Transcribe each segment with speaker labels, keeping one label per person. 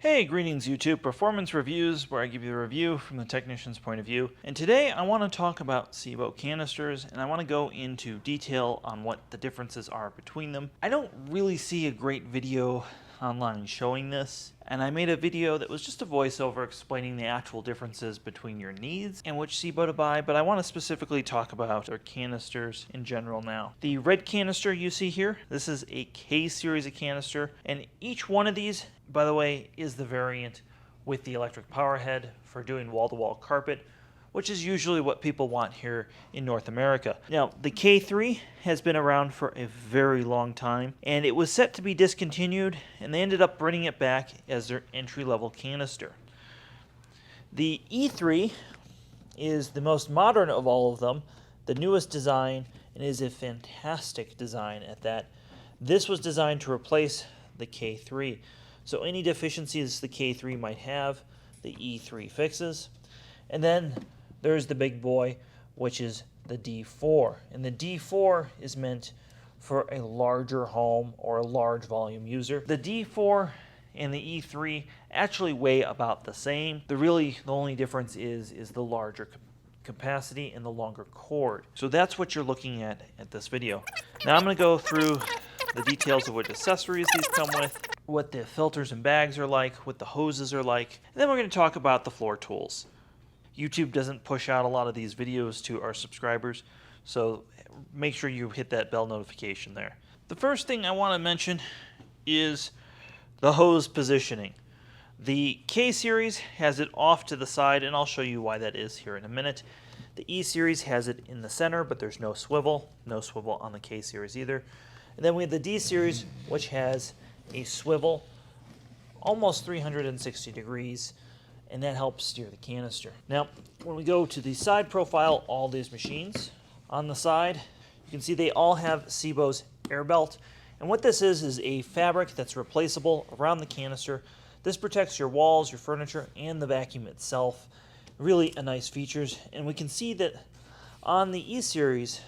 Speaker 1: Hey, greetings YouTube, Performance Reviews, where I give you the review from the technician's point of view. And today I want to talk about SEBO canisters, and I want to go into detail on what the differences are between them. I don't really see a great video online showing this, and I made a video that was just a voiceover explaining the actual differences between your needs and which SEBO to buy, but I want to specifically talk about our canisters in general now. The red canister you see here, this is a K series of canister, and each one of these, by the way, is the variant with the electric power head for doing wall-to-wall carpet, which is usually what people want here in North America. Now, the K3 has been around for a very long time, and it was set to be discontinued, and they ended up bringing it back as their entry-level canister. The E3 is the most modern of all of them, the newest design, and is a fantastic design at that. This was designed to replace the K3. So any deficiencies the K3 might have, the E3 fixes. And then there's the big boy, which is the D4. And the D4 is meant for a larger home or a large volume user. The D4 and the E3 actually weigh about the same. The only difference is the larger capacity and the longer cord. So that's what you're looking at this video. Now I'm going to go through the details of what accessories these come with, what the filters and bags are like, what the hoses are like, and then we're going to talk about the floor tools. YouTube doesn't push out a lot of these videos to our subscribers, so make sure you hit that bell notification there. The first thing I want to mention is the hose positioning. The K series has it off to the side, and I'll show you why that is here in a minute. The E series has it in the center, but there's no swivel on the K series either. And then we have the D series, which has a swivel almost 360 degrees, and that helps steer the canister. Now, when we go to the side profile, all these machines on the side, you can see they all have SEBO's air belt. And what this is a fabric that's replaceable around the canister. This protects your walls, your furniture, and the vacuum itself. Really a nice features. And we can see that on the E series,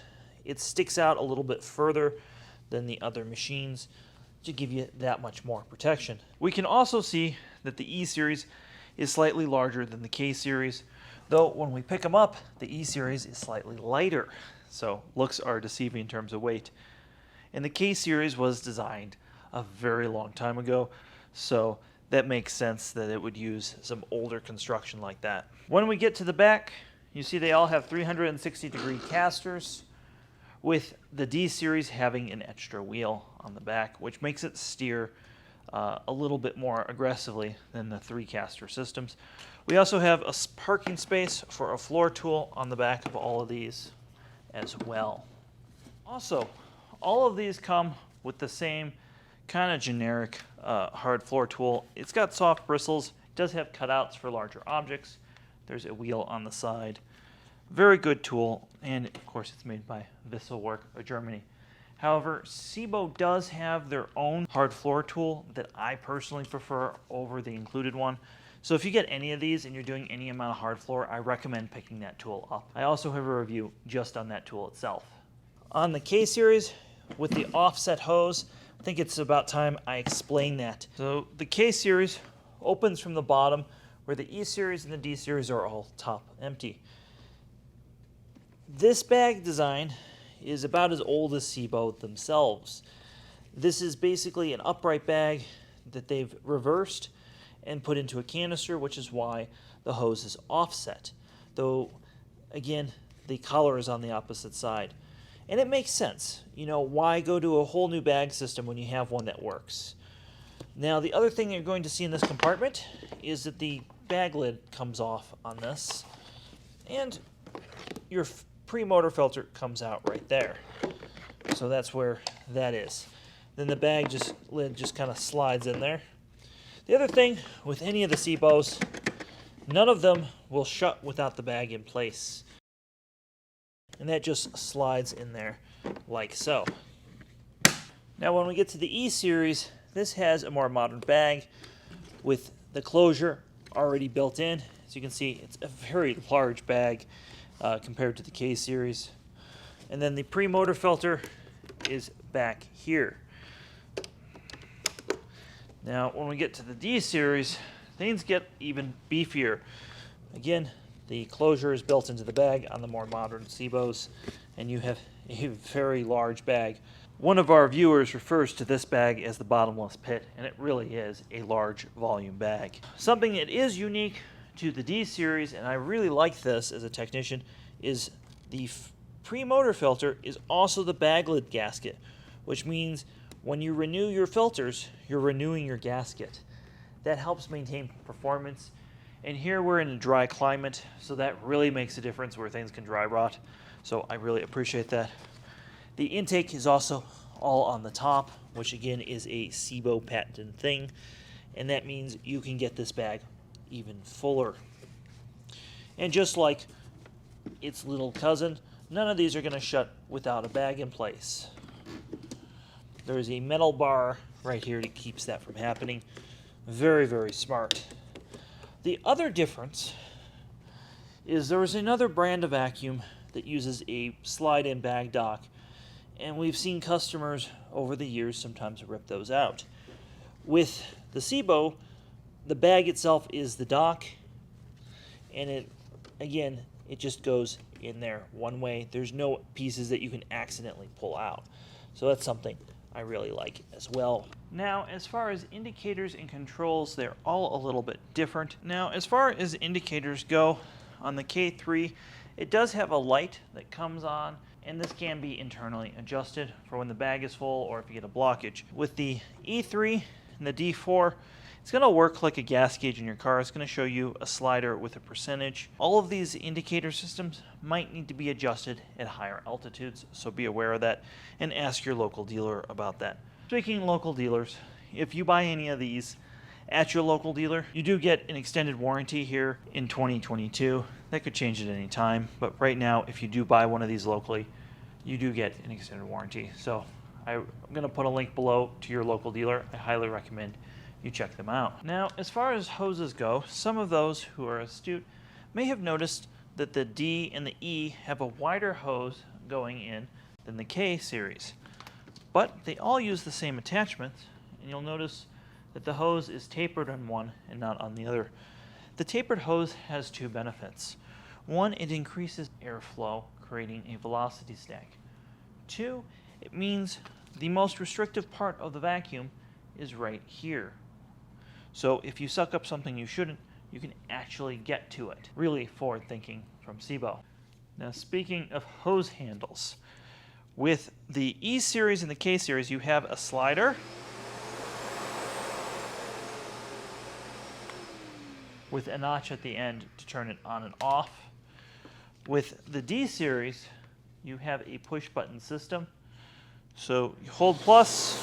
Speaker 1: it sticks out a little bit further than the other machines to give you that much more protection. We can also see that the E series is slightly larger than the K series, though when we pick them up, the E series is slightly lighter. So looks are deceiving in terms of weight. And the K series was designed a very long time ago, so that makes sense that it would use some older construction like that. When we get to the back, you see they all have 360 degree casters, with the D series having an extra wheel on the back, which makes it steer a little bit more aggressively than the 3-caster systems. We also have a parking space for a floor tool on the back of all of these as well. Also, all of these come with the same kind of generic hard floor tool. It's got soft bristles, it does have cutouts for larger objects. There's a wheel on the side. Very good tool, and of course it's made by Visselwerk of Germany. However, SEBO does have their own hard floor tool that I personally prefer over the included one. So if you get any of these and you're doing any amount of hard floor, I recommend picking that tool up. I also have a review just on that tool itself. On the K series, with the offset hose, I think it's about time I explain that. So the K series opens from the bottom, where the E series and the D series are all top empty. This bag design is about as old as SEBO themselves. This is basically an upright bag that they've reversed and put into a canister, which is why the hose is offset. Though, again, the collar is on the opposite side. And it makes sense. You know, why go to a whole new bag system when you have one that works? Now, the other thing you're going to see in this compartment is that the bag lid comes off on this, and your pre-motor filter comes out right there. So that's where that is. Then the bag lid just kind of slides in there. The other thing with any of the SEBOs, none of them will shut without the bag in place. And that just slides in there like so. Now when we get to the E series, this has a more modern bag with the closure already built in. As you can see, it's a very large bag compared to the K series. And then the pre-motor filter is back here. Now, when we get to the D series, things get even beefier. Again, the closure is built into the bag on the more modern SEBOs, and you have a very large bag. One of our viewers refers to this bag as the bottomless pit, and it really is a large volume bag. Something that is unique to the D series, and I really like this as a technician, is the pre-motor filter is also the bag lid gasket, which means when you renew your filters, you're renewing your gasket. That helps maintain performance. And here we're in a dry climate, so that really makes a difference where things can dry rot. So I really appreciate that. The intake is also all on the top, which again is a SEBO patented thing. And that means you can get this bag even fuller. And just like its little cousin, none of these are going to shut without a bag in place. There's a metal bar right here that keeps that from happening. Very, very smart. The other difference is there is another brand of vacuum that uses a slide-in bag dock, and we've seen customers over the years sometimes rip those out. With the SEBO, the bag itself is the dock, and it just goes in there one way. There's no pieces that you can accidentally pull out. So that's something I really like as well. Now, as far as indicators and controls, they're all a little bit different. Now, as far as indicators go, on the K3, it does have a light that comes on, and this can be internally adjusted for when the bag is full or if you get a blockage. With the E3 and the D4, it's going to work like a gas gauge in your car. It's going to show you a slider with a percentage. All of these indicator systems might need to be adjusted at higher altitudes, so be aware of that and ask your local dealer about that. Speaking of local dealers, if you buy any of these at your local dealer, you do get an extended warranty here in 2022. That could change at any time, but right now, if you do buy one of these locally, you do get an extended warranty. So I'm going to put a link below to your local dealer. I highly recommend you check them out. Now, as far as hoses go, some of those who are astute may have noticed that the D and the E have a wider hose going in than the K series. But they all use the same attachments, and you'll notice that the hose is tapered on one and not on the other. The tapered hose has two benefits. One, it increases airflow, creating a velocity stack. Two, it means the most restrictive part of the vacuum is right here. So if you suck up something you shouldn't, you can actually get to it. Really forward thinking from SEBO. Now, speaking of hose handles, with the E series and the K series, you have a slider with a notch at the end to turn it on and off. With the D series, you have a push button system. So you hold plus,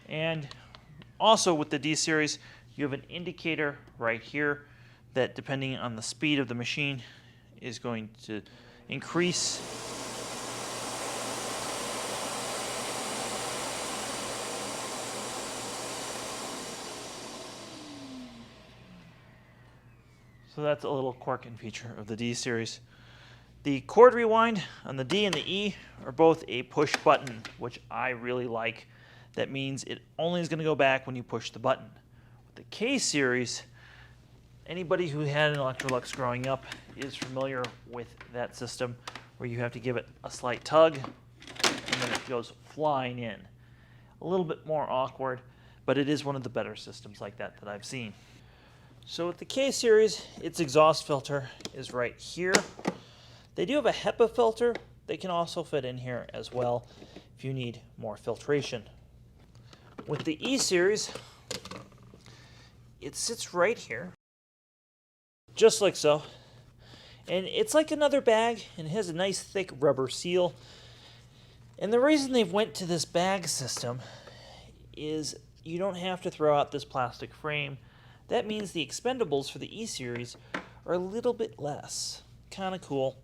Speaker 1: and also with the D series, you have an indicator right here that, depending on the speed of the machine, is going to increase. So that's a little quirk and feature of the D series. The cord rewind on the D and the E are both a push button, which I really like. That means it only is going to go back when you push the button. With the K series, anybody who had an Electrolux growing up is familiar with that system where you have to give it a slight tug and then it goes flying in. A little bit more awkward, but it is one of the better systems like that I've seen. So with the K series, its exhaust filter is right here. They do have a HEPA filter. They can also fit in here as well if you need more filtration. With the E series, it sits right here, just like so. And it's like another bag, and it has a nice thick rubber seal. And the reason they've went to this bag system is you don't have to throw out this plastic frame. That means the expendables for the E series are a little bit less. Kind of cool.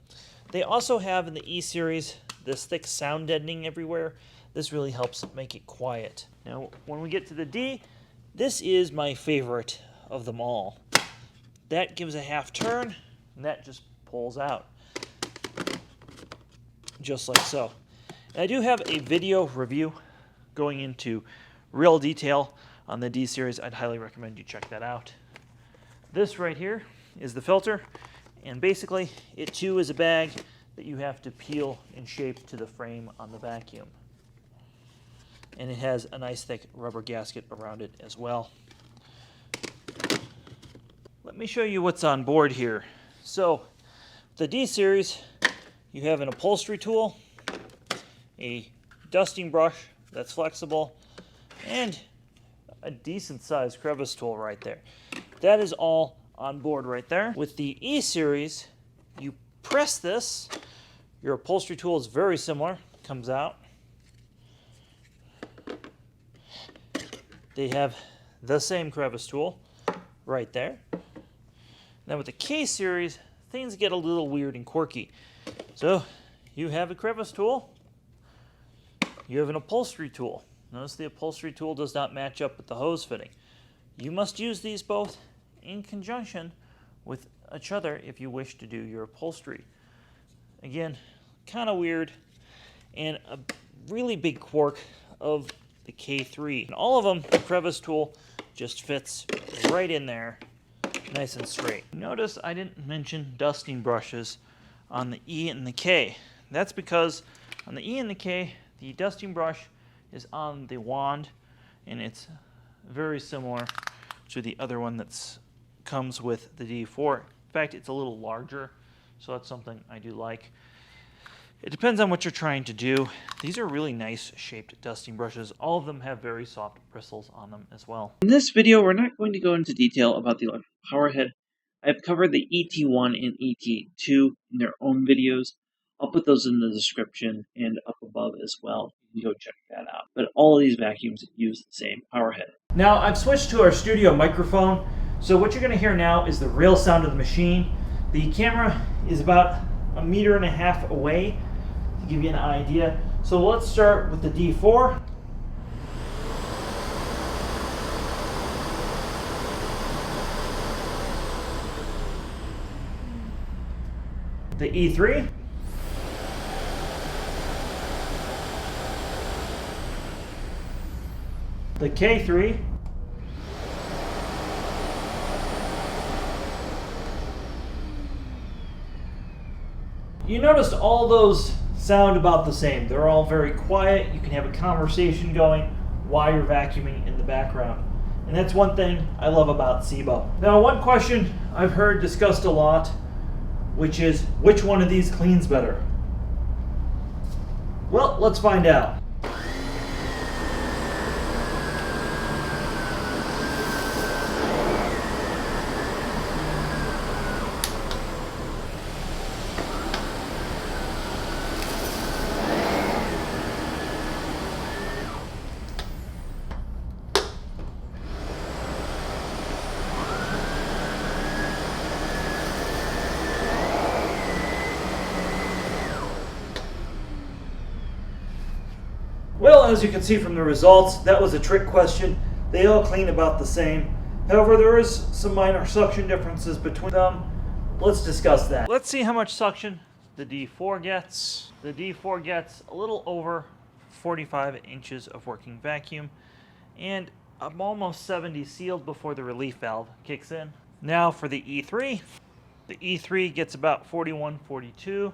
Speaker 1: They also have in the E series this thick sound deadening everywhere. This really helps make it quiet. Now, when we get to the D, this is my favorite of them all. that gives a half turn, and that just pulls out. Just like so. And I do have a video review going into real detail on the D series. I'd highly recommend you check that out. This right here is the filter, and basically it too is a bag that you have to peel and shape to the frame on the vacuum. And it has a nice thick rubber gasket around it as well. Let me show you what's on board here. So the D series, you have an upholstery tool, a dusting brush that's flexible, and a decent sized crevice tool right there. That is all on board right there. With the E series, you press this. Your upholstery tool is very similar, comes out. They have the same crevice tool right there. Now with the K series, things get a little weird and quirky. So you have a crevice tool, you have an upholstery tool. Notice the upholstery tool does not match up with the hose fitting. You must use these both in conjunction with each other if you wish to do your upholstery. Again, kind of weird, and a really big quirk of the K3. And all of them, the crevice tool just fits right in there, nice and straight. Notice I didn't mention dusting brushes on the E and the K. That's because on the E and the K, the dusting brush is on the wand, and it's very similar to the other one that comes with the D4. In fact, it's a little larger, so that's something I do like. It depends on what you're trying to do. These are really nice shaped dusting brushes. All of them have very soft bristles on them as well. In this video, we're not going to go into detail about the electric power head. I've covered the ET1 and ET2 in their own videos. I'll put those in the description and up above as well. You can go check that out. But all of these vacuums use the same power head. Now, I've switched to our studio microphone. So what you're going to hear now is the real sound of the machine. The camera is about 1.5 meters away to give you an idea. So let's start with the D4. The E3. The K3. You noticed all those sound about the same. They're all very quiet. You can have a conversation going while you're vacuuming in the background. And that's one thing I love about SEBO. Now, one question I've heard discussed a lot, which is, which one of these cleans better? Well, let's find out. Well, as you can see from the results, that was a trick question. They all clean about the same. However, there is some minor suction differences between them. Let's discuss that. Let's see how much suction the D4 gets. The D4 gets a little over 45 inches of working vacuum, and I'm almost 70 sealed before the relief valve kicks in. Now for the E3. The E3 gets about 41, 42,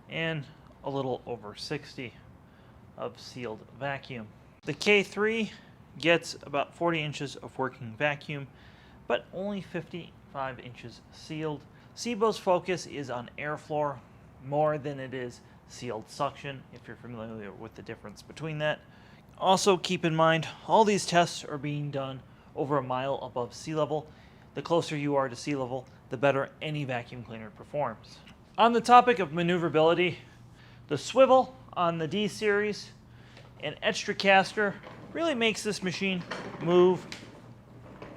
Speaker 1: and a little over 60 of sealed vacuum. The K3 gets about 40 inches of working vacuum, but only 55 inches sealed. SEBO's focus is on airflow more than it is sealed suction, if you're familiar with the difference between that. Also keep in mind, all these tests are being done over 1 mile above sea level. The closer you are to sea level, the better any vacuum cleaner performs. On the topic of maneuverability, the swivel on the D series and extra caster really makes this machine move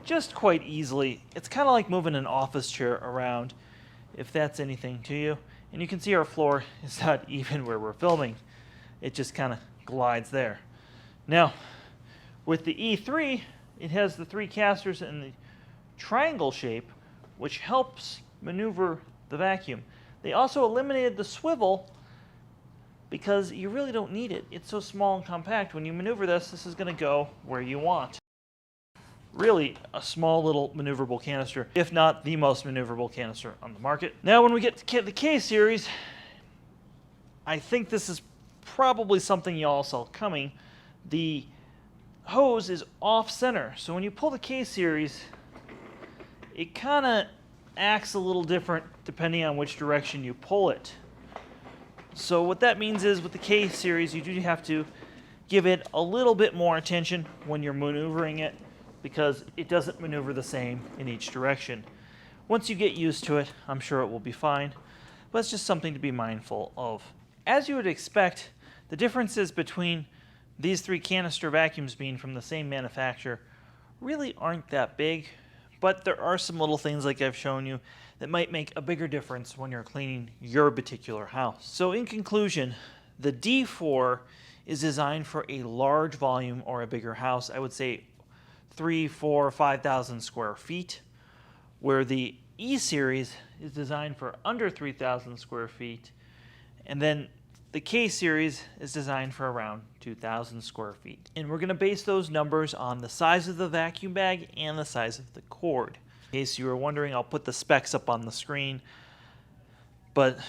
Speaker 1: just quite easily. It's kind of like moving an office chair around, if that's anything to you. And you can see our floor is not even where we're filming. It just kind of glides there. Now, with the E3, it has the 3 casters in the triangle shape, which helps maneuver the vacuum. They also eliminated the swivel because you really don't need it. It's so small and compact. When you maneuver this, this is going to go where you want. Really a small little maneuverable canister, if not the most maneuverable canister on the market. Now when we get to the K series, I think this is probably something y'all saw coming. The hose is off center, so when you pull the K series, it kind of acts a little different depending on which direction you pull it. So what that means is with the K series, you do have to give it a little bit more attention when you're maneuvering it, because it doesn't maneuver the same in each direction. Once you get used to it, I'm sure it will be fine, but it's just something to be mindful of. As you would expect, the differences between these three canister vacuums being from the same manufacturer really aren't that big, but there are some little things like I've shown you that might make a bigger difference when you're cleaning your particular house. So in conclusion, the D4 is designed for a large volume or a bigger house. I would say 3, 4, 5,000 square feet, where the E series is designed for under 3,000 square feet, and then the K series is designed for around 2,000 square feet. And we're going to base those numbers on the size of the vacuum bag and the size of the cord. In case you were wondering, I'll put the specs up on the screen, but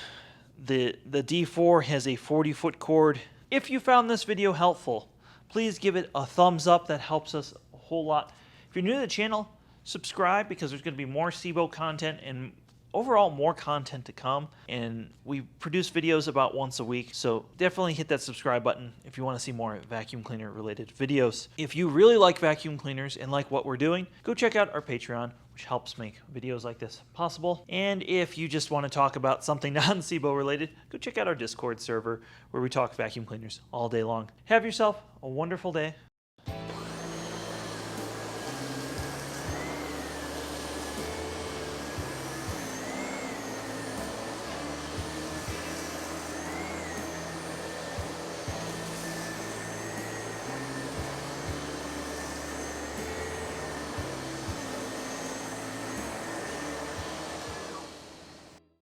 Speaker 1: the D4 has a 40-foot cord. If you found this video helpful, please give it a thumbs up. That helps us a whole lot. If you're new to the channel, subscribe, because there's going to be more SEBO content and overall more content to come. And we produce videos about once a week, so definitely hit that subscribe button if you want to see more vacuum cleaner related videos. If you really like vacuum cleaners and like what we're doing, go check out our Patreon, which helps make videos like this possible. And if you just want to talk about something non-SEBO related, go check out our Discord server where we talk vacuum cleaners all day long. Have yourself a wonderful day.